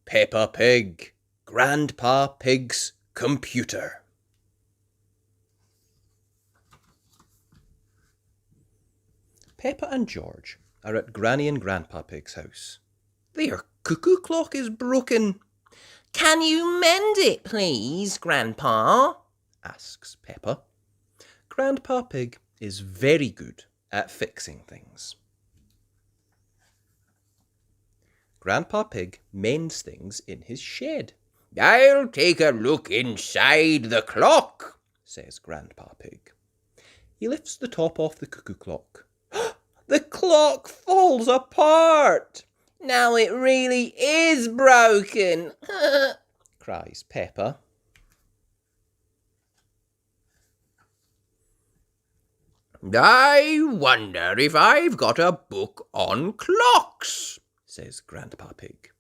Peppa Pig, Grandpa Pig's computer. Peppa and George are at Granny and Grandpa Pig's house. Their cuckoo clock is broken. Can you mend it, please, Grandpa? Asks Peppa. Grandpa Pig is very good at fixing things. Grandpa Pig mends things in his shed. I'll take a look inside the clock, says Grandpa Pig. He lifts the top off the cuckoo clock. The clock falls apart! Now it really is broken, cries Peppa. I wonder if I've got a book on clocks, says Grandpa Pig.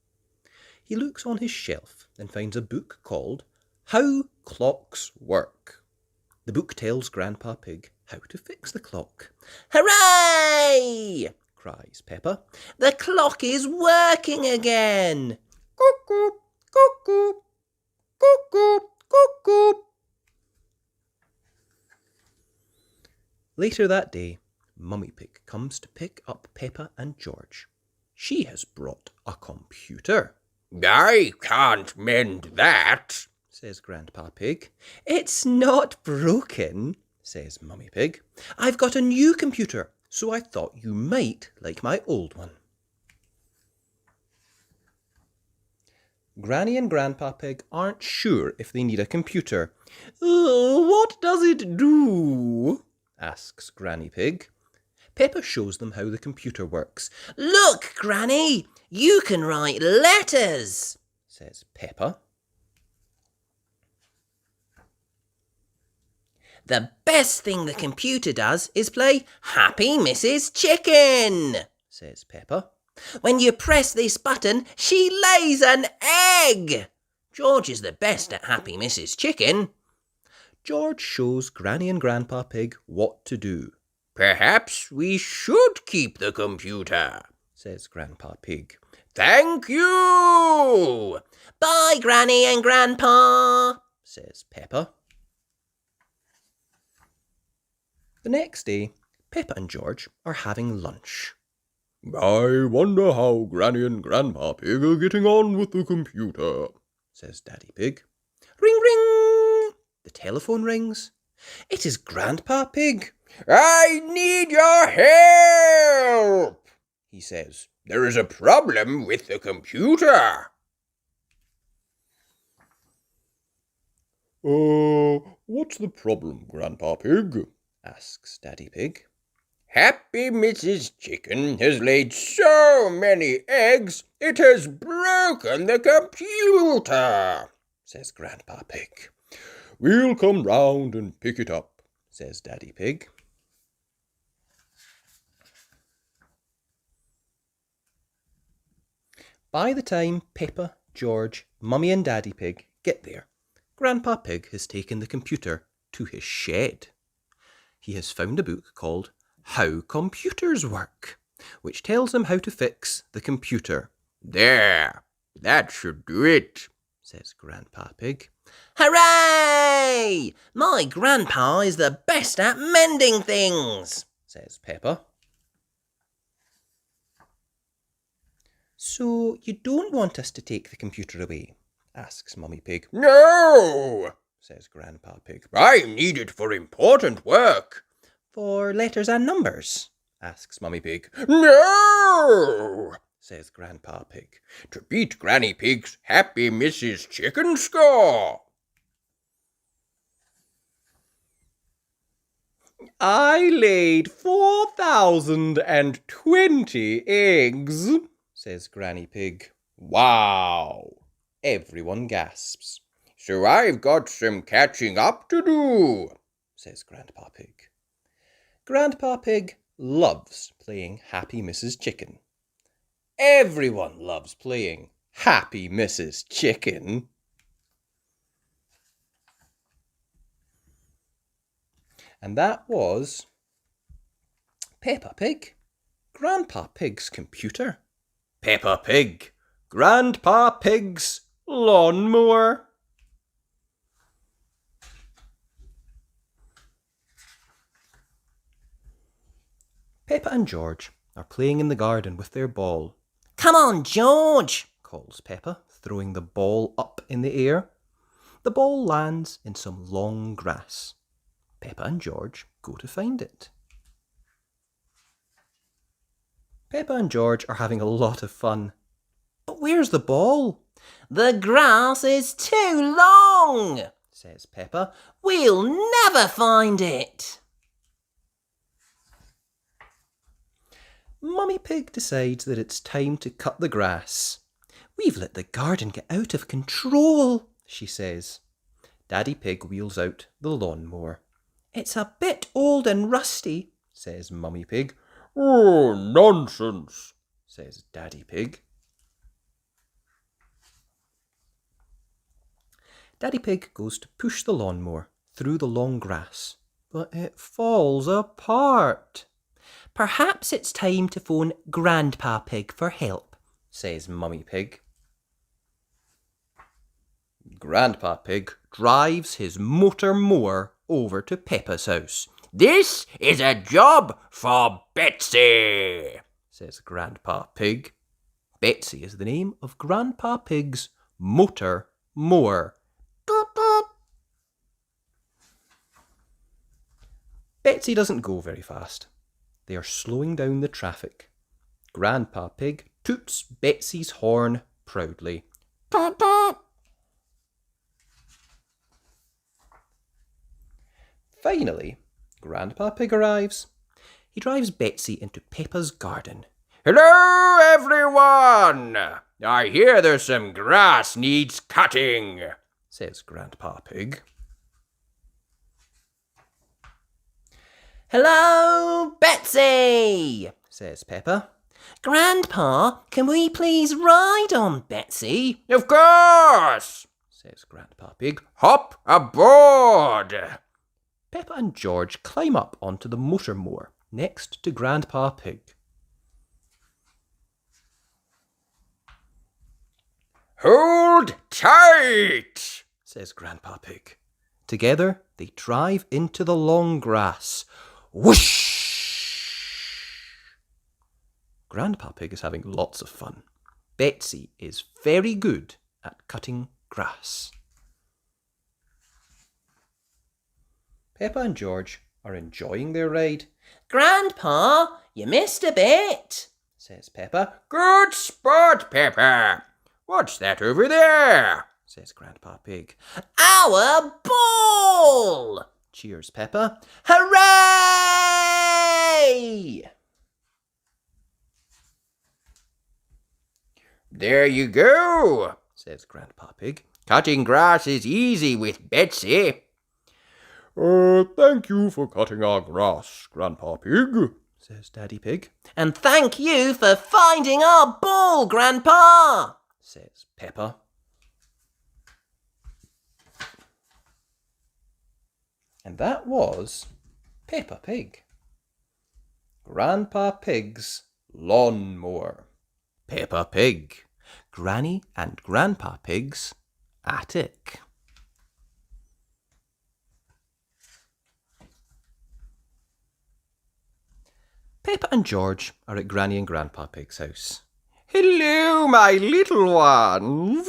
He looks on his shelf and finds a book called How Clocks Work. The book tells Grandpa Pig how to fix the clock. Hooray! Cries Peppa. The clock is working again. Cuckoo, cuckoo, cuckoo, cuckoo. Later that day, Mummy Pig comes to pick up Peppa and George. She has brought a computer. I can't mend that, says Grandpa Pig. It's not broken, says Mummy Pig. I've got a new computer, so I thought you might like my old one. Granny and Grandpa Pig aren't sure if they need a computer. What does it do? Asks Granny Pig. Peppa shows them how the computer works. Look, Granny, you can write letters, says Peppa. The best thing the computer does is play Happy Mrs. Chicken, says Peppa. When you press this button, she lays an egg. George is the best at Happy Mrs. Chicken. George shows Granny and Grandpa Pig what to do. Perhaps we should keep the computer, says Grandpa Pig. Thank you! Bye, Granny and Grandpa, says Peppa. The next day, Peppa and George are having lunch. I wonder how Granny and Grandpa Pig are getting on with the computer, says Daddy Pig. Ring, ring! The telephone rings. It is Grandpa Pig. I need your help, he says. There is a problem with the computer. What's the problem, Grandpa Pig? Asks Daddy Pig. Happy Mrs. Chicken has laid so many eggs, it has broken the computer, says Grandpa Pig. We'll come round and pick it up, says Daddy Pig. By the time Peppa, George, Mummy and Daddy Pig get there, Grandpa Pig has taken the computer to his shed. He has found a book called How Computers Work, which tells him how to fix the computer. There, that should do it, says Grandpa Pig. Hooray! My grandpa is the best at mending things, says Peppa. So you don't want us to take the computer away? Asks Mummy Pig. No, says Grandpa Pig. I need it for important work. For letters and numbers? Asks Mummy Pig. No, says Grandpa Pig. To beat Granny Pig's Happy Mrs. Chicken score. I laid 4,020 eggs, says Granny Pig. Wow! Everyone gasps. So I've got some catching up to do, says Grandpa Pig. Grandpa Pig loves playing Happy Mrs. Chicken. Everyone loves playing Happy Mrs. Chicken. And that was Peppa Pig, Grandpa Pig's computer. Peppa Pig, Grandpa Pig's lawnmower. Peppa and George are playing in the garden with their ball. Come on, George, Calls Peppa, throwing the ball up in the air. The ball lands in some long grass. Peppa and George go to find it. Peppa and George are having a lot of fun. But where's the ball? The grass is too long, Says Peppa. We'll never find it. Mummy Pig decides that it's time to cut the grass. We've let the garden get out of control, she says. Daddy Pig wheels out the lawnmower. It's a bit old and rusty, says Mummy Pig. Oh, nonsense, Says Daddy Pig. Daddy Pig goes to push the lawnmower through the long grass, but it falls apart. Perhaps it's time to phone Grandpa Pig for help, says Mummy Pig. Grandpa Pig drives his motor mower over to Peppa's house. This is a job for Betsy, Says Grandpa Pig. Betsy is the name of Grandpa Pig's motor mower. Boop, boop. Betsy doesn't go very fast. They are slowing down the traffic. Grandpa Pig toots Betsy's horn proudly. Toot, toot. Finally, Grandpa Pig arrives. He drives Betsy into Peppa's garden. Hello, everyone. I hear there's some grass needs cutting, Says Grandpa Pig. Hello, Betsy, Says Peppa. Grandpa, can we please ride on Betsy? Of course. Says Grandpa Pig. Hop aboard. Peppa and George climb up onto the motor mower next to Grandpa Pig. Hold tight, Says Grandpa Pig. Together they drive into the long grass. Whoosh! Grandpa Pig is having lots of fun. Betsy is very good at cutting grass. Peppa and George are enjoying their ride. Grandpa, you missed a bit, Says Peppa. Good spot, Peppa. What's that over there? Says Grandpa Pig. Our ball! Cheers, Peppa. Hooray! There you go, Says Grandpa Pig. Cutting grass is easy with Betsy. Thank you for cutting our grass, Grandpa Pig, Says Daddy Pig. And thank you for finding our ball, Grandpa! Says Peppa. And that was Peppa Pig. Grandpa Pig's lawnmower. Peppa Pig. Granny and Grandpa Pig's attic. Peppa and George are at Granny and Grandpa Pig's house. Hello, my little ones,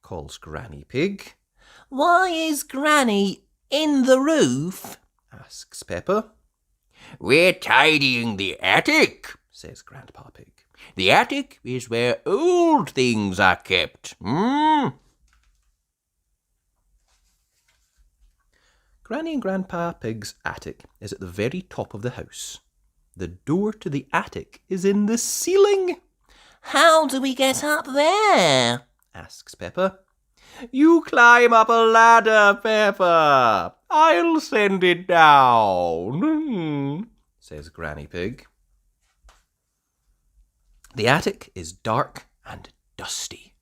calls Granny Pig. Why is Granny in the roof? Asks Peppa. We're tidying the attic, Says Grandpa Pig. The attic is where old things are kept. Granny and Grandpa Pig's attic is at the very top of the house. The door to the attic is in the ceiling, How do we get up there? asks Peppa. You climb up a ladder, Peppa. I'll send it down, says Granny Pig. The attic is dark and dusty.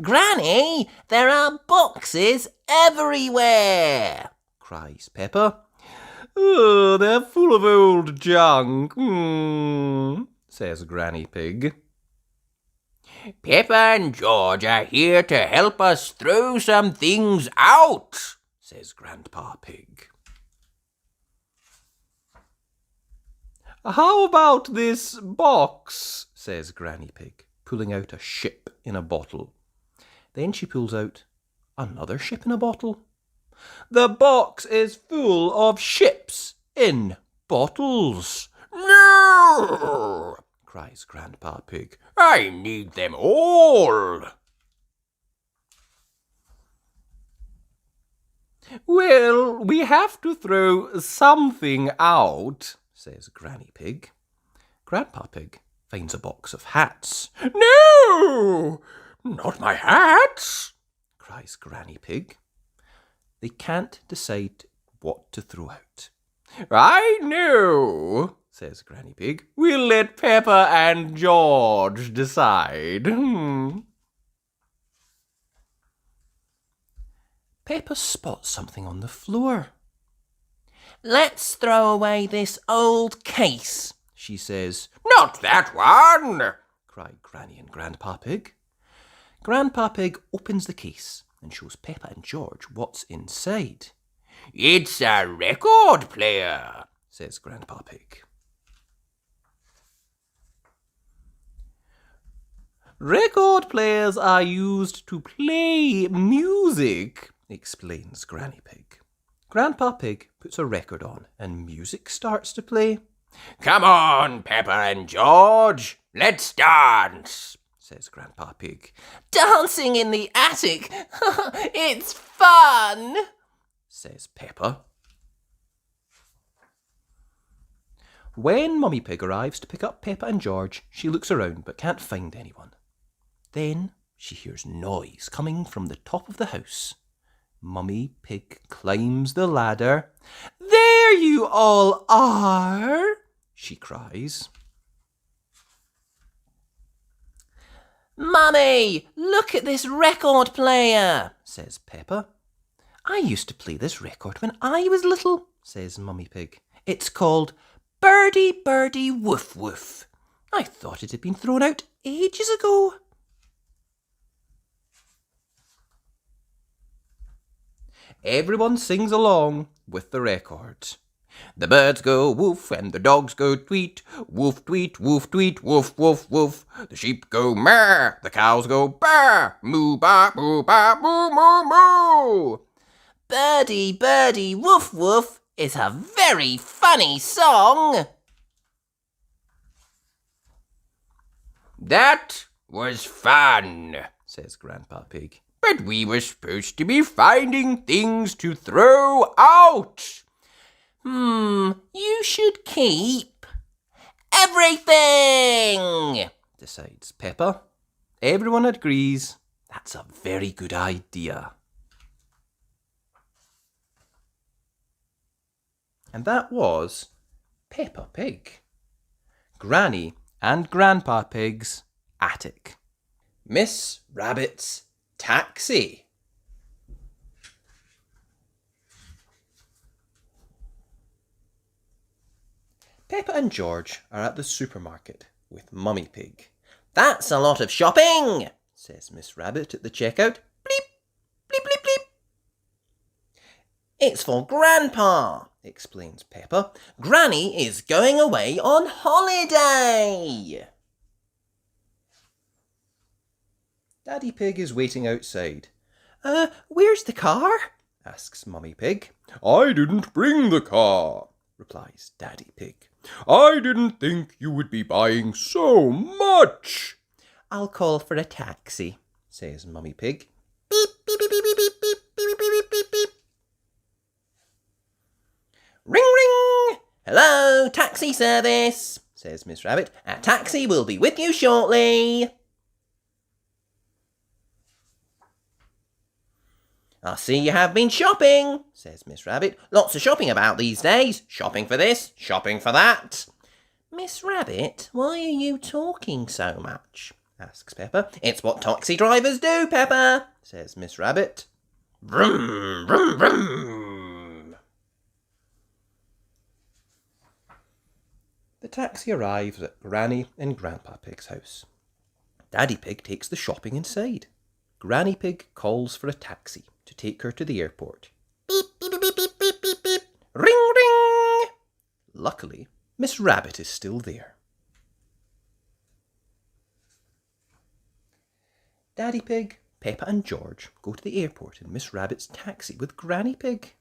Granny, there are boxes everywhere, Cries Peppa. Oh, they're full of old junk, says Granny Pig. Peppa and George are here to help us throw some things out, says Grandpa Pig. How about this box, says Granny Pig, pulling out a ship in a bottle. Then she pulls out another ship in a bottle. The box is full of ships in bottles. No, cries Grandpa Pig. I need them all. Well, we have to throw something out, says Granny Pig. Grandpa Pig finds a box of hats. No, not my hats, cries Granny Pig. They can't decide what to throw out. I know, says Granny Pig. We'll let Peppa and George decide. Peppa spots something on the floor. Let's throw away this old case, she says. Not that one, cried Granny and Grandpa Pig. Grandpa Pig opens the case and shows Peppa and George what's inside. It's a record player, says Grandpa Pig. Record players are used to play music, explains Granny Pig. Grandpa Pig puts a record on and music starts to play. Come on, Peppa and George, let's dance, says Grandpa Pig. Dancing in the attic, it's fun, says Peppa. When Mummy Pig arrives to pick up Peppa and George, she looks around but can't find anyone. Then she hears noise coming from the top of the house. Mummy Pig climbs the ladder. There you all are, she cries. Mummy, look at this record player, says Peppa. I used to play this record when I was little, says Mummy Pig. It's called Birdie, Birdie, Woof, Woof. I thought it had been thrown out ages ago. Everyone sings along with the record. The birds go woof and the dogs go tweet. Woof, tweet, woof, tweet, woof, woof, woof. The sheep go moo, the cows go baa. Moo, ba, moo, moo, moo. Birdie, birdie, woof, woof is a very funny song. That was fun, says Grandpa Pig. But we were supposed to be finding things to throw out. You should keep everything, decides Peppa. Everyone agrees that's a very good idea. And that was Peppa Pig, Granny and Grandpa Pig's attic. Miss Rabbit's taxi. Peppa and George are at the supermarket with Mummy Pig. That's a lot of shopping, says Miss Rabbit at the checkout. Bleep, bleep, bleep, bleep. It's for Grandpa, explains Peppa. Granny is going away on holiday. Daddy Pig is waiting outside. Where's the car? Asks Mummy Pig. I didn't bring the car, replies Daddy Pig. I didn't think you would be buying so much. I'll call for a taxi, says Mummy Pig. Beep, beep, beep, beep, beep, beep, beep, beep, beep, beep, beep. Ring, ring. Hello, taxi service, says Miss Rabbit. A taxi will be with you shortly. I see you have been shopping, says Miss Rabbit. Lots of shopping about these days. Shopping for this, shopping for that. Miss Rabbit, why are you talking so much? Asks Peppa. It's what taxi drivers do, Peppa, says Miss Rabbit. Vroom, vroom, vroom. The taxi arrives at Granny and Grandpa Pig's house. Daddy Pig takes the shopping inside. Granny Pig calls for a taxi to take her to the airport. Beep, beep, beep, beep, beep, beep, beep, beep. Ring, ring. Luckily, Miss Rabbit is still there. Daddy Pig, Peppa and George go to the airport in Miss Rabbit's taxi with Granny Pig.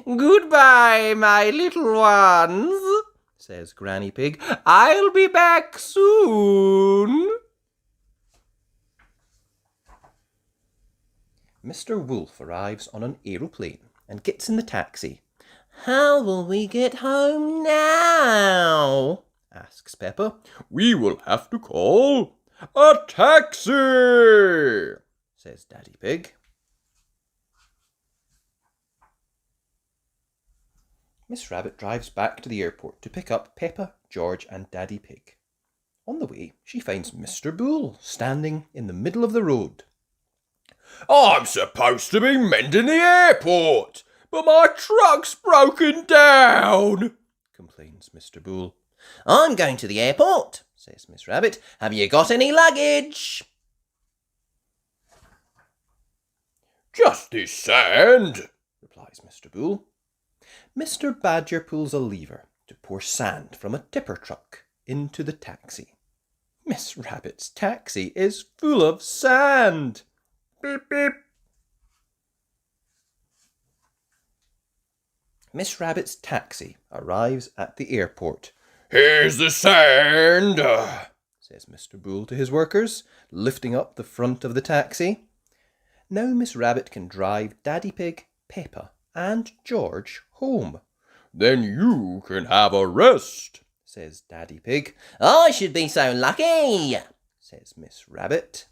Goodbye, my little ones, Says Granny Pig. I'll be back soon. Mr. Wolf arrives on an aeroplane and gets in the taxi. How will we get home now? Asks Peppa. We will have to call a taxi, Says Daddy Pig. Miss Rabbit drives back to the airport to pick up Peppa, George and Daddy Pig. On the way, she finds Mr. Bull standing in the middle of the road. I'm supposed to be mending the airport, but my truck's broken down, Complains Mr. Bull. I'm going to the airport, says Miss Rabbit. Have you got any luggage? Just this sand, Replies Mr. Bull. Mr. Badger pulls a lever to pour sand from a tipper truck into the taxi. Miss Rabbit's taxi is full of sand. Beep, beep. Miss Rabbit's taxi arrives at the airport. Here's the sand, Says Mr. Bull to his workers, lifting up the front of the taxi. Now Miss Rabbit can drive Daddy Pig, Peppa and George home. Then you can have a rest, Says Daddy Pig. I should be so lucky, Says Miss Rabbit.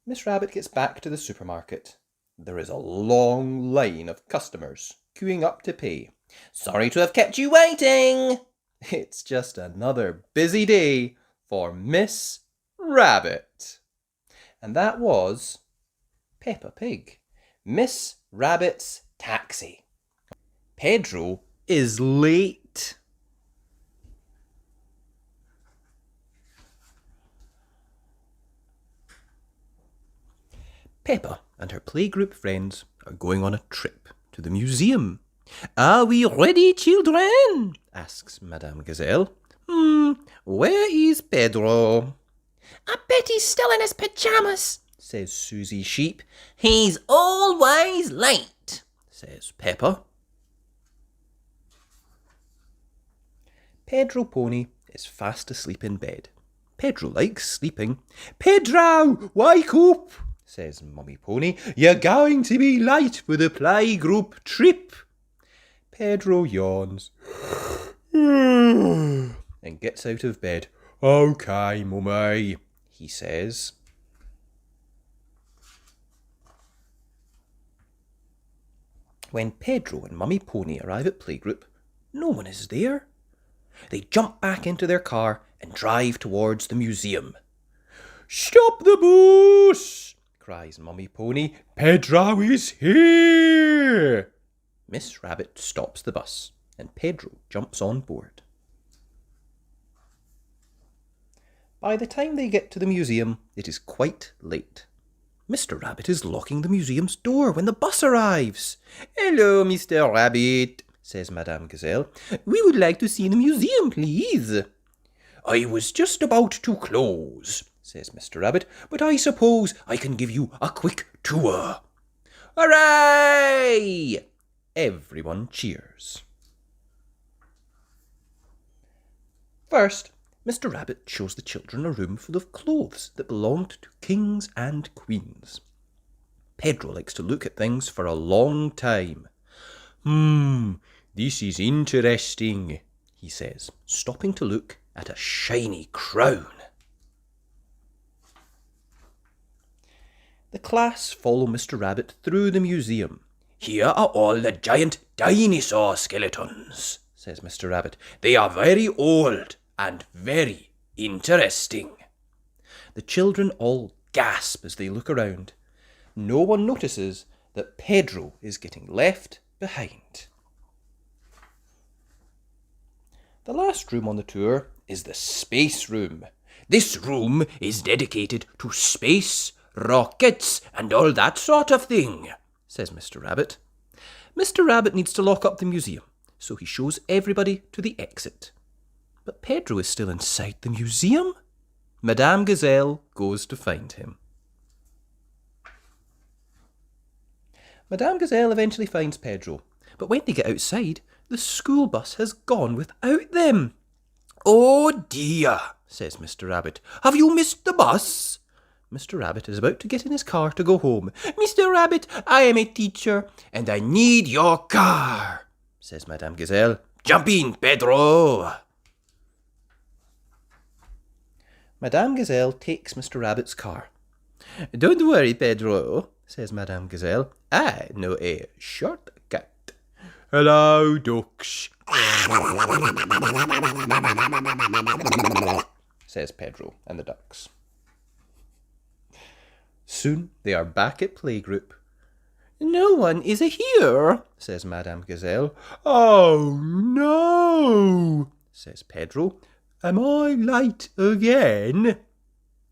Miss Rabbit gets back to the supermarket. There is a long line of customers queuing up to pay. Sorry to have kept you waiting. It's just another busy day for Miss Rabbit. And that was Peppa Pig, Miss Rabbit's taxi. Pedro is late. Peppa and her playgroup friends are going on a trip to the museum. Are we ready, children? Asks Madame Gazelle. Where is Pedro? I bet he's still in his pyjamas, Says Susie Sheep. He's always late, Says Peppa. Pedro Pony is fast asleep in bed. Pedro likes sleeping. Pedro, wake up, says Mummy Pony. You're going to be late for the playgroup trip. Pedro yawns and gets out of bed. Okay, Mummy, he says. When Pedro and Mummy Pony arrive at playgroup, no one is there. They jump back into their car and drive towards the museum. Stop the bus, cries Mummy Pony. Pedro is here. Miss Rabbit stops the bus and Pedro jumps on board. By the time they get to the museum, it is quite late. Mr. Rabbit is locking the museum's door when the bus arrives. Hello, Mr. Rabbit, says Madame Gazelle. We would like to see the museum, please. I was just about to close, says Mr. Rabbit, but I suppose I can give you a quick tour. Hooray! Everyone cheers. First, Mr. Rabbit shows the children a room full of clothes that belonged to kings and queens. Pedro likes to look at things for a long time. This is interesting, he says, stopping to look at a shiny crown. The class follow Mr. Rabbit through the museum. Here are all the giant dinosaur skeletons, says Mr. Rabbit. They are very old and very interesting. The children all gasp as they look around. No one notices that Pedro is getting left behind. The last room on the tour is the space room. This room is dedicated to space, rockets, and all that sort of thing, says Mr. Rabbit. Mr. Rabbit needs to lock up the museum, so he shows everybody to the exit. But Pedro is still inside the museum. Madame Gazelle goes to find him. Madame Gazelle eventually finds Pedro, but when they get outside, the school bus has gone without them. "Oh dear," says Mr. Rabbit. "Have you missed the bus?" Mr. Rabbit is about to get in his car to go home. "Mr. Rabbit, I am a teacher, and I need your car," says Madame Gazelle. "Jump in, Pedro." Madame Gazelle takes Mr. Rabbit's car. "Don't worry, Pedro," says Madame Gazelle. "I know a shortcut." "Hello, ducks," says Pedro and the ducks. Soon they are back at playgroup. "No one is here," says Madame Gazelle. "Oh no," says Pedro. "Am I late again?"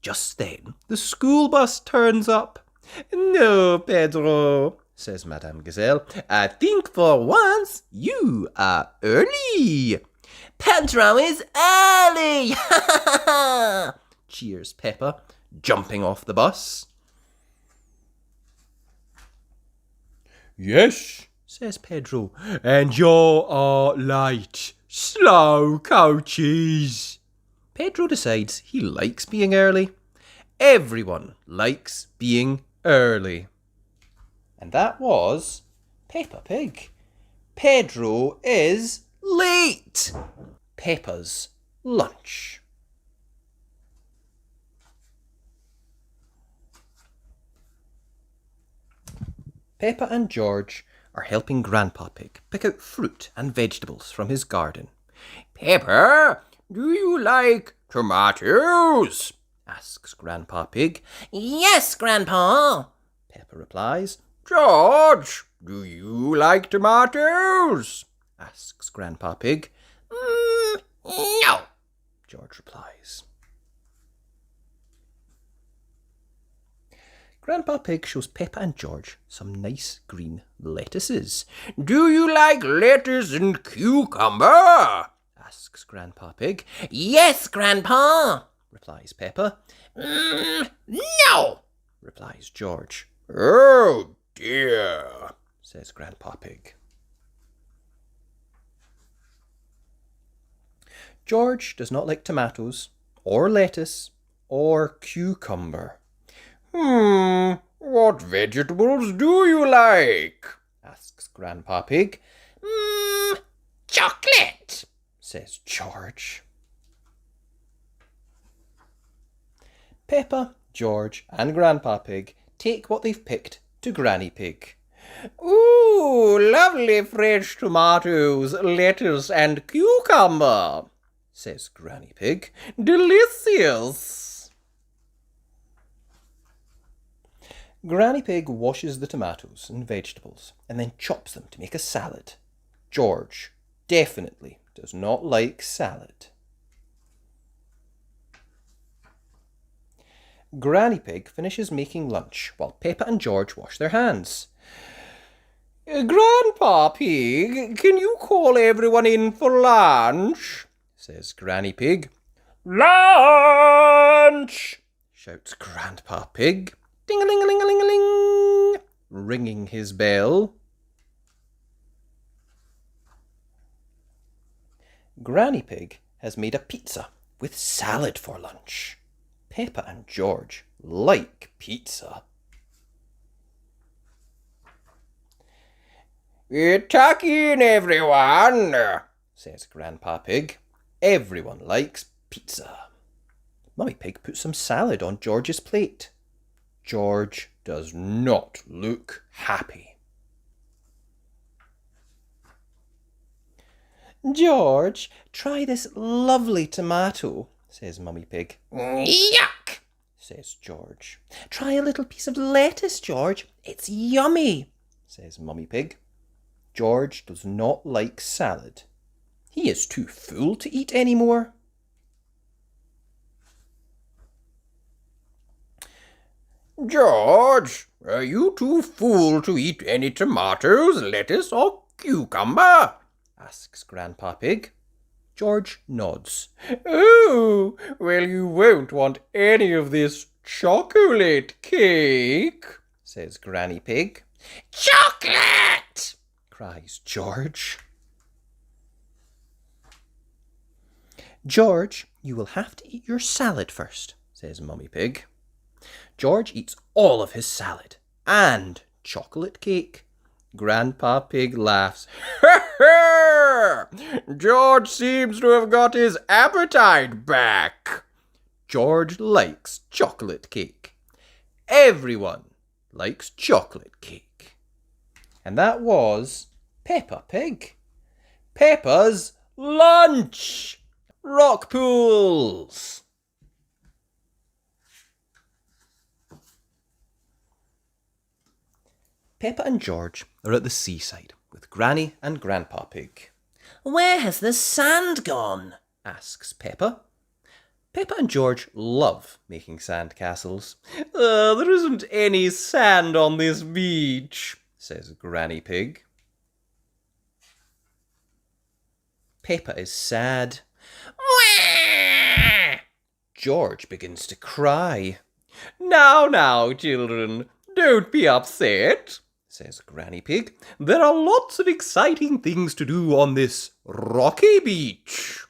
Just then the school bus turns up. "No, Pedro," says Madame Gazelle. "I think for once you are early." Pedro is early! Cheers Peppa, jumping off the bus. Yes, says Pedro, and you're late. Slow coaches. Pedro decides he likes being early. Everyone likes being early. And that was Peppa Pig. Pedro is late. Peppa's Lunch. Peppa and George are helping Grandpa Pig pick out fruit and vegetables from his garden. Peppa, do you like tomatoes? Asks Grandpa Pig. Yes, Grandpa. Peppa replies. George, do you like tomatoes? Asks Grandpa Pig. No. George replies. Grandpa Pig shows Peppa and George some nice green lettuces. Do you like lettuce and cucumber? Asks Grandpa Pig. Yes, Grandpa. Replies Peppa. No. Replies George. Oh dear, says Grandpa Pig. George does not like tomatoes, or lettuce, or cucumber. What vegetables do you like? Asks Grandpa Pig. Chocolate, says George. Peppa, George, and Grandpa Pig take what they've picked to Granny Pig. Ooh, lovely fresh tomatoes, lettuce, and cucumber, says Granny Pig. delicious. Granny Pig washes the tomatoes and vegetables and then chops them to make a salad. George definitely does not like salad. Granny Pig finishes making lunch while Peppa and George wash their hands. Grandpa Pig, can you call everyone in for lunch? Says Granny Pig. Lunch! Shouts Grandpa Pig. Ding-a-ling-a-ling-a-ling-a-ling, ringing his bell. Granny Pig has made a pizza with salad for lunch. Peppa and George like pizza. Tuck in, everyone, says Grandpa Pig. Everyone likes pizza. Mummy Pig puts some salad on George's plate. George does not look happy. George, try this lovely tomato, says Mummy Pig. Yuck, says George. Try a little piece of lettuce, George. It's yummy, says Mummy Pig. George does not like salad. He is too full to eat any more. George, are you too full to eat any tomatoes, lettuce, or cucumber? asks Grandpa Pig. George nods. Oh, well, you won't want any of this chocolate cake, Says Granny Pig. Chocolate! Cries George. George, you will have to eat your salad first, says Mummy Pig. George eats all of his salad and chocolate cake. Grandpa Pig laughs. George seems to have got his appetite back. George likes chocolate cake. Everyone likes chocolate cake. And that was Peppa Pig. Peppa's Lunch. Rock pools. Peppa and George are at the seaside with Granny and Grandpa Pig. Where has the sand gone? Asks Peppa. Peppa and George love making sand castles. There isn't any sand on this beach, says Granny Pig. Peppa is sad. Wah! George begins to cry. Now, children, don't be upset, says Granny Pig. There are lots of exciting things to do on this rocky beach.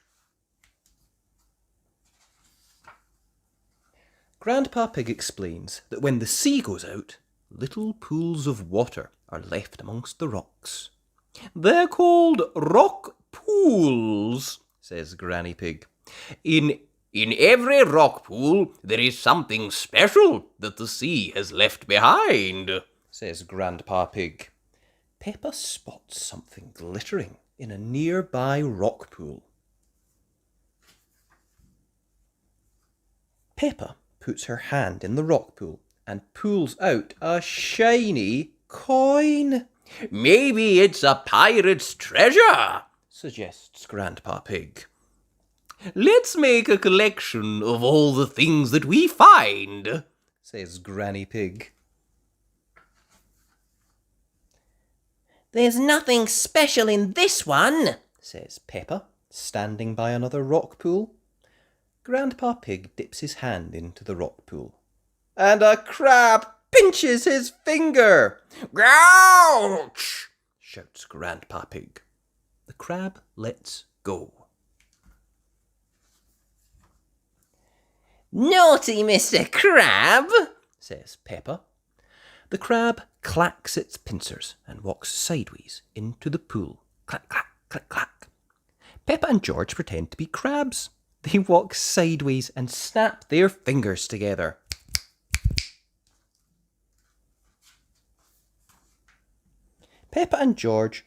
Grandpa Pig explains that when the sea goes out, little pools of water are left amongst the rocks. They're called rock pools, says Granny Pig. In every rock pool there is something special that the sea has left behind, says Grandpa Pig. Peppa spots something glittering in a nearby rock pool. Peppa puts her hand in the rock pool and pulls out a shiny coin. Maybe it's a pirate's treasure, suggests Grandpa Pig. Let's make a collection of all the things that we find, says Granny Pig. There's nothing special in this one, says Peppa, standing by another rock pool. Grandpa Pig dips his hand into the rock pool. And a crab pinches his finger. Ouch! Shouts Grandpa Pig. The crab lets go. Naughty Mr. Crab, says Peppa. The crab clacks its pincers and walks sideways into the pool. Clack, clack, clack, clack. Peppa and George pretend to be crabs. They walk sideways and snap their fingers together. Peppa and George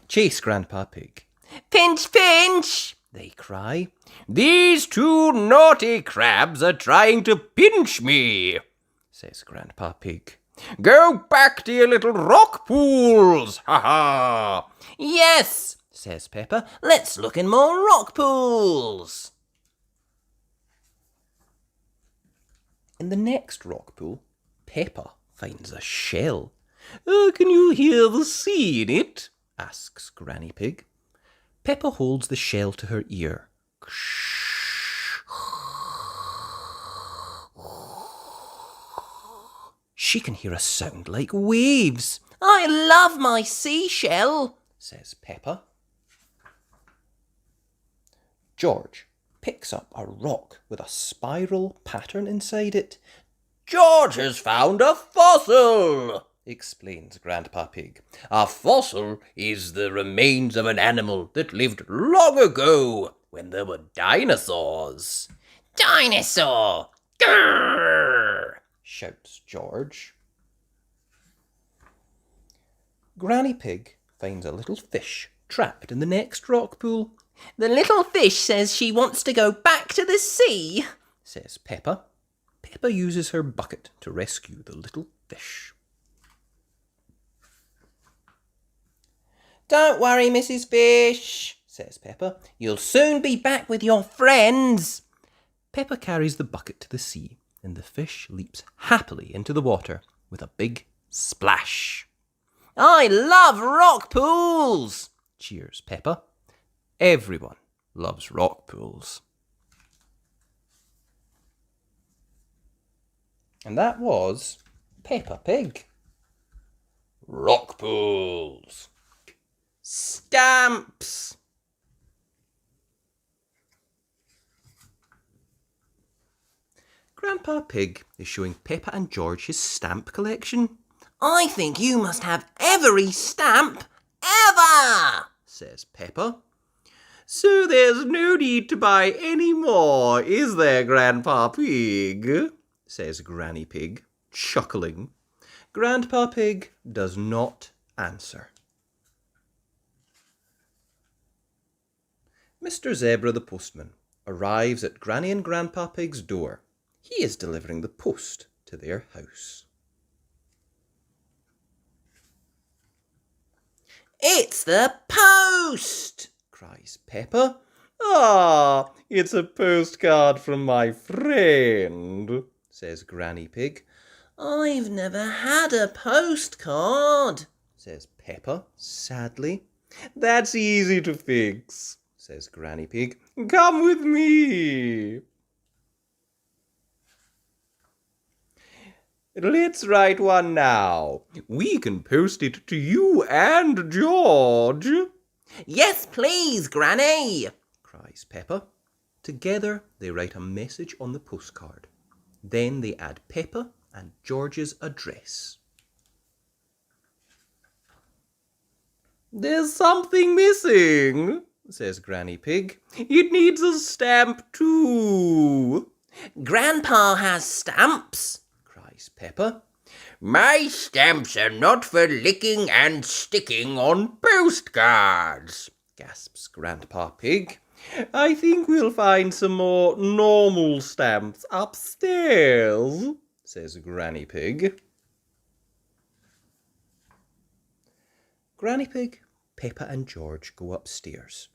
chase Grandpa Pig. Pinch, pinch, They cry. These two naughty crabs are trying to pinch me, Says Grandpa Pig. Go back to your little rock pools, ha-ha! Yes, says Peppa. Let's look in more rock pools. In the next rock pool, Peppa finds a shell. Can you hear the sea in it? Asks Granny Pig. Peppa holds the shell to her ear. She can hear a sound like waves, I love my seashell, says Peppa. George picks up a rock with a spiral pattern inside it. George has found a fossil, Explains Grandpa Pig. A fossil is the remains of an animal that lived long ago when there were dinosaurs. Dinosaur! Grrr! Shouts George. Granny Pig finds a little fish trapped in the next rock pool. The little fish says she wants to go back to the sea, Says Peppa. Peppa uses her bucket to rescue the little fish. Don't worry, Mrs. Fish, says Peppa. You'll soon be back with your friends. Peppa carries the bucket to the sea and the fish leaps happily into the water with a big splash. I love rock pools, Cheers Peppa. Everyone loves rock pools. And that was Peppa Pig. Rock pools. Stamps. Grandpa Pig is showing Peppa and George his stamp collection. I think you must have every stamp ever, Says Peppa. So there's no need to buy any more, is there, Grandpa Pig? Says Granny Pig, chuckling. Grandpa Pig does not answer. Mr. Zebra the postman arrives at Granny and Grandpa Pig's door. He is delivering the post to their house. It's the post, Cries Peppa. Ah, it's a postcard from my friend, says Granny Pig. I've never had a postcard, Says Peppa sadly. That's easy to fix, says Granny Pig. Come with me. Let's write one now. We can post it to you and George. Yes, please, Granny, Cries Peppa. Together they write a message on the postcard. Then they add Peppa and George's address. There's something missing, says Granny Pig. It needs a stamp too. Grandpa has stamps, Cries Peppa. My stamps are not for licking and sticking on postcards, Gasps Grandpa Pig. I think we'll find some more normal stamps upstairs, says Granny Pig. Granny Pig, Peppa and George go upstairs.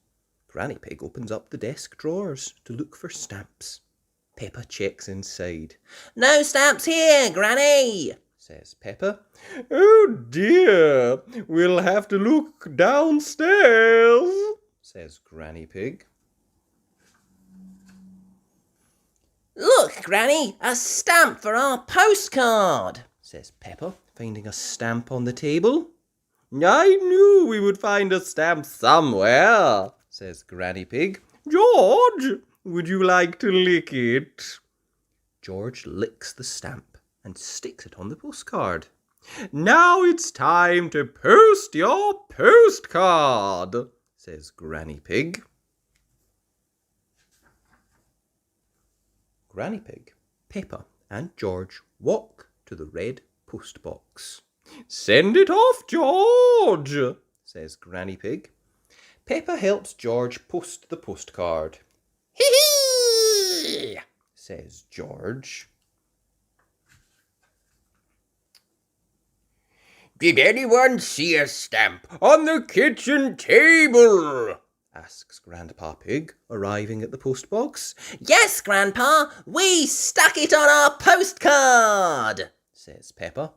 Granny Pig opens up the desk drawers to look for stamps. Peppa checks inside. No stamps here, Granny, Says Peppa. Oh dear, we'll have to look downstairs, says Granny Pig. Look, Granny, a stamp for our postcard, Says Peppa, finding a stamp on the table. I knew we would find a stamp somewhere, says Granny Pig. George, would you like to lick it? George licks the stamp and sticks it on the postcard. Now it's time to post your postcard, says Granny Pig. Granny Pig, Peppa and George walk to the red post box. Send it off, George, says Granny Pig. Peppa helps George post the postcard. Hee-hee, Says George. Did anyone see a stamp on the kitchen table? Asks Grandpa Pig, arriving at the post box. Yes, Grandpa, we stuck it on our postcard, Says Peppa.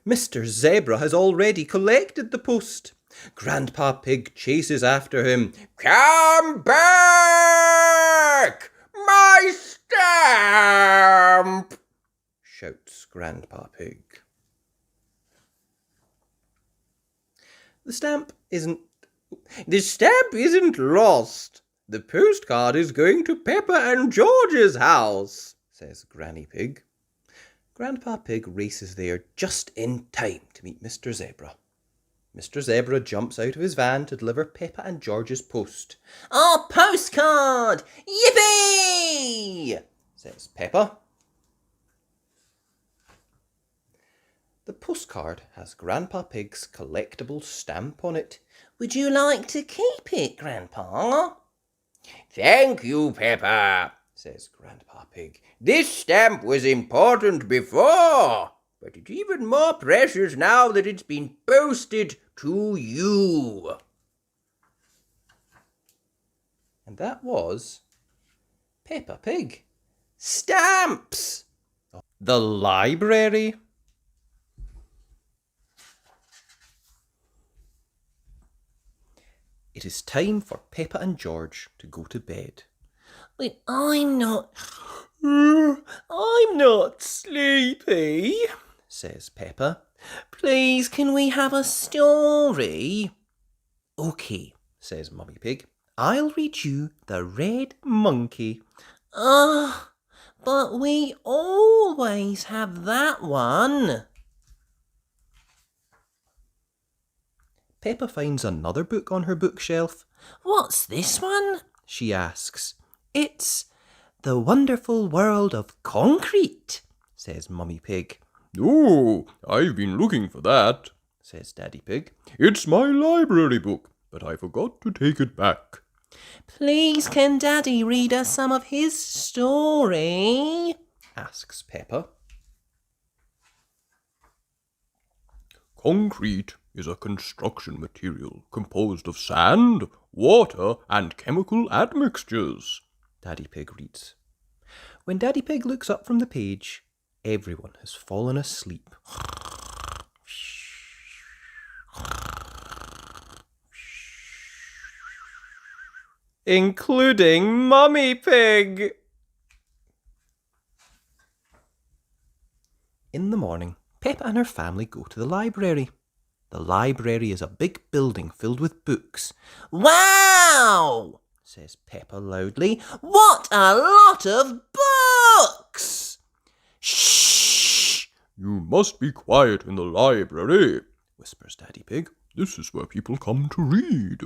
Mr. Zebra has already collected the post. Grandpa Pig chases after him. Come back! My stamp! Shouts Grandpa Pig. The stamp isn't lost. The postcard is going to Peppa and George's house, says Granny Pig. Grandpa Pig races there just in time to meet Mr. Zebra. Mr. Zebra jumps out of his van to deliver Peppa and George's post. our postcard, yippee, Says Peppa. The postcard has Grandpa Pig's collectible stamp on it. Would you like to keep it, Grandpa? Thank you, Peppa, Says Grandpa Pig. This stamp was important before, but it's even more precious now that it's been posted to you. And that was Peppa Pig. Stamps! The library. It is time for Peppa and George to go to bed. But I'm not sleepy, Says Peppa. Please, can we have a story? OK, says Mummy Pig. I'll read you The Red Monkey. But we always have that one. Peppa finds another book on her bookshelf. What's this one? She asks. It's The Wonderful World of Concrete, says Mummy Pig. Oh, I've been looking for that, Says Daddy Pig. It's my library book, but I forgot to take it back. Please, can Daddy read us some of his story? Asks Peppa. Concrete is a construction material composed of sand, water, and chemical admixtures. Daddy Pig reads. When Daddy Pig looks up from the page, everyone has fallen asleep. Including Mummy Pig. In the morning, Peppa and her family go to the library. The library is a big building filled with books. Wow! Says Peppa loudly. What a lot of books! Shh! You must be quiet in the library, Whispers Daddy Pig. This is where people come to read.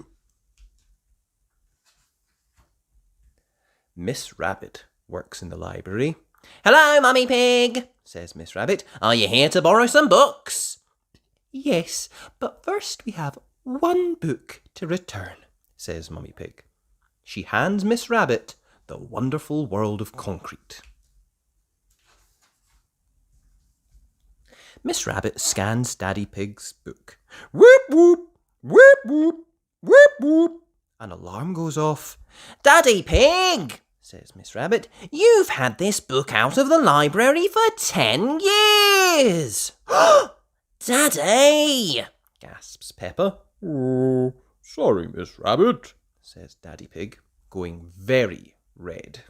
Miss Rabbit works in the library. Hello, Mummy Pig, Says Miss Rabbit. Are you here to borrow some books? Yes, but first we have one book to return, says Mummy Pig. She hands Miss Rabbit The Wonderful World of Concrete. Miss Rabbit scans Daddy Pig's book. Whoop whoop! Whoop whoop! Whoop whoop! An alarm goes off. Daddy Pig, Says Miss Rabbit. you've had this book out of the library for 10 years. Daddy! Gasps Peppa. Oh, sorry, Miss Rabbit. Says Daddy Pig, going very red.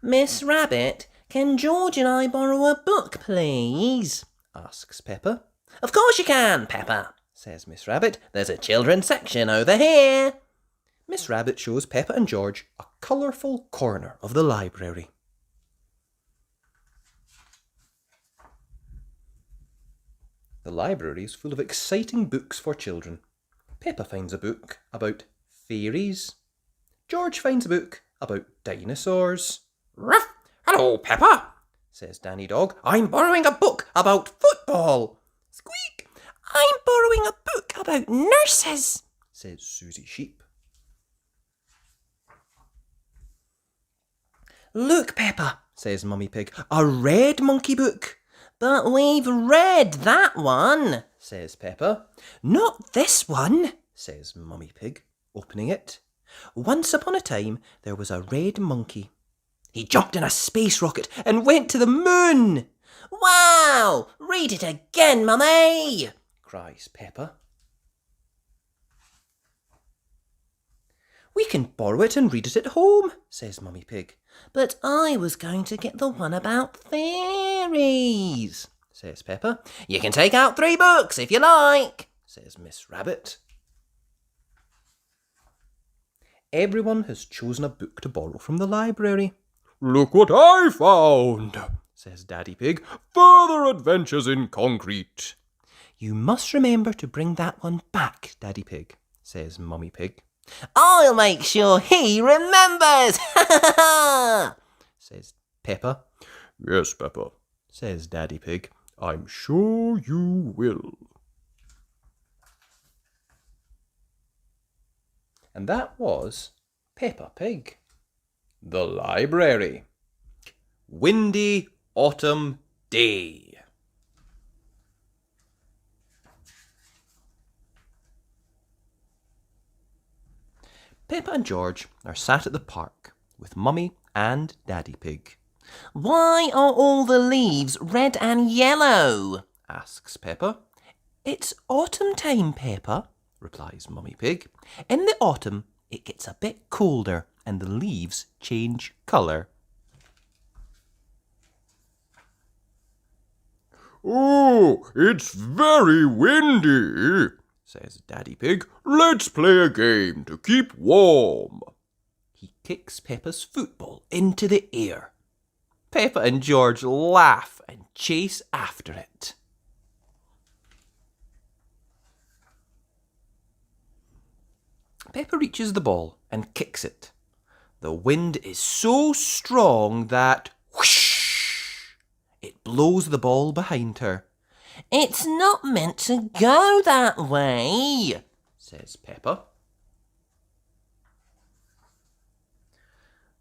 Miss Rabbit, can George and I borrow a book, please? Asks Peppa. Of course you can, Peppa, says Miss Rabbit. There's a children's section over here. Miss Rabbit shows Peppa and George a colourful corner of the library. The library is full of exciting books for children. Peppa finds a book about fairies. George finds a book about dinosaurs. Ruff! Hello, Peppa, Says Danny Dog. I'm borrowing a book about football. Squeak! I'm borrowing a book about nurses. Says Susie Sheep. Look, Peppa, says Mummy Pig, a red monkey book. But we've read that one, Says Peppa. Not this one, says Mummy Pig, opening it. Once upon a time, there was a red monkey. He jumped in a space rocket and went to the moon. Wow! Read it again, Mummy! Cries Peppa. We can borrow it and read it at home, says Mummy Pig. But I was going to get the one about fairies, Says Peppa. You can take out 3 books if you like, Says Miss Rabbit. Everyone has chosen a book to borrow from the library. Look what I found, Says Daddy Pig. Further Adventures in Concrete. You must remember to bring that one back, Daddy Pig, says Mummy Pig. I'll make sure he remembers! Says Peppa. Yes, Peppa, Says Daddy Pig. I'm sure you will. And that was Peppa Pig. The library. Windy autumn day. Peppa and George are sat at the park with Mummy and Daddy Pig. Why are all the leaves red and yellow? Asks Peppa. It's autumn time, Peppa, Replies Mummy Pig. In the autumn, it gets a bit colder and the leaves change colour. Oh, it's very windy, says Daddy Pig. Let's play a game to keep warm. He kicks Peppa's football into the air. Peppa and George laugh and chase after it. Peppa reaches the ball and kicks it. The wind is so strong that whoosh, it blows the ball behind her. It's not meant to go that way, Says Peppa.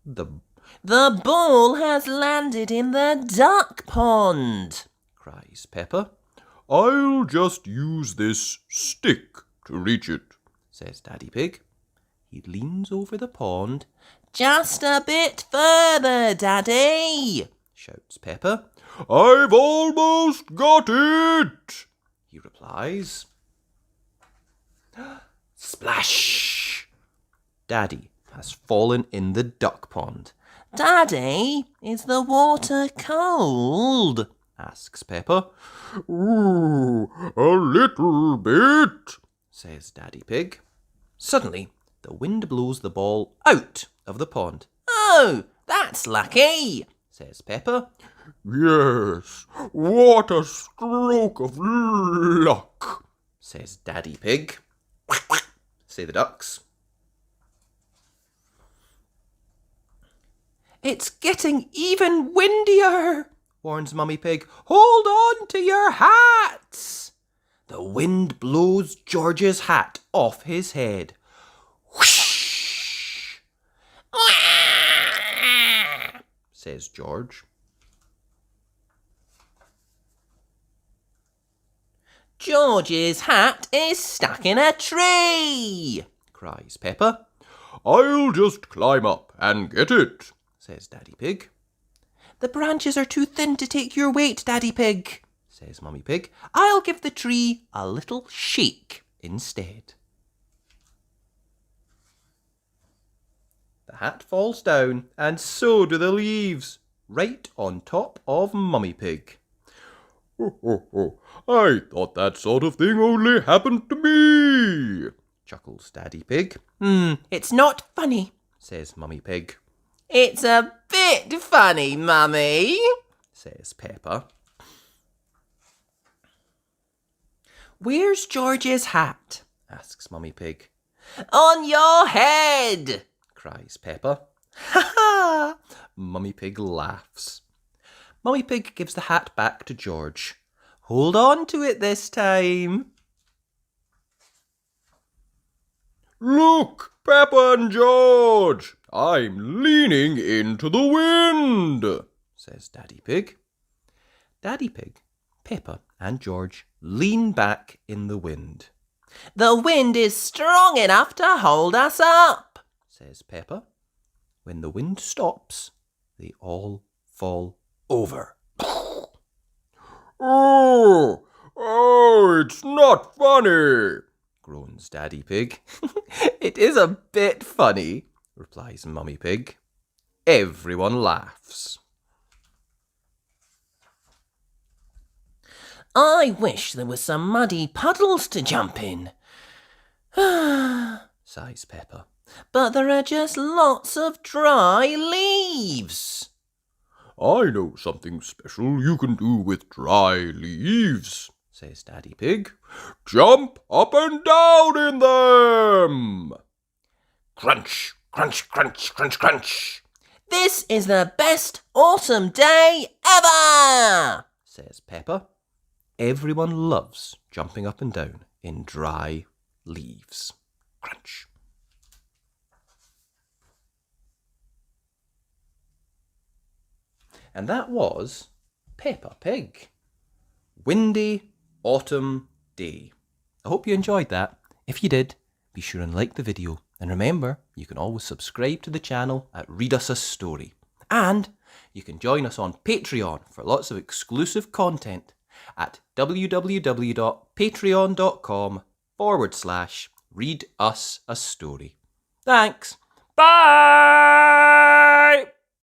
The ball has landed in the duck pond, cries Peppa, I'll just use this stick to reach it. says Daddy Pig. He leans over the pond. Just a bit further, Daddy, Shouts Peppa. I've almost got it, He replies. Splash! Daddy has fallen in the duck pond. Daddy, is the water cold? Asks Peppa. Ooh, a little bit, Says Daddy Pig. Suddenly, the wind blows the ball out of the pond. Oh, that's lucky, Says Peppa. Yes, what a stroke of luck, Says Daddy Pig. Quack, quack, say the ducks. It's getting even windier, warns Mummy Pig. Hold on to your hats. The wind blows George's hat off his head. Whoosh! Says George. George's hat is stuck in a tree, Cries Peppa. I'll just climb up and get it, Says Daddy Pig. The branches are too thin to take your weight, Daddy Pig, says Mummy Pig. I'll give the tree a little shake instead. The hat falls down, and so do the leaves, right on top of Mummy Pig. Oh, I thought that sort of thing only happened to me, Chuckles Daddy Pig. It's not funny. Says Mummy Pig. It's a bit funny, Mummy, Says Peppa. Where's George's hat? Asks Mummy Pig. On your head, Cries Peppa. Ha ha! Mummy Pig laughs. Mummy Pig gives the hat back to George. Hold on to it this time. Look, Peppa and George, I'm leaning into the wind, Says Daddy Pig. Daddy Pig, Peppa and George lean back in the wind. The wind is strong enough to hold us up, Says Peppa. When the wind stops, they all fall over. Oh, it's not funny, Groans Daddy Pig. It is a bit funny, replies Mummy Pig. Everyone laughs. I wish there were some muddy puddles to jump in. Sighs Peppa. But there are just lots of dry leaves. I know something special you can do with dry leaves, Says Daddy Pig. Jump up and down in them. Crunch, crunch, crunch, crunch, crunch, This is the best autumn day ever, says Peppa. Everyone loves jumping up and down in dry leaves. Crunch. And that was Peppa Pig. Windy autumn day. I hope you enjoyed that. If you did, be sure and like the video And remember, you can always subscribe to the channel at Read Us a Story. And you can join us on Patreon for lots of exclusive content at www.patreon.com/readasastory. Thanks. Bye!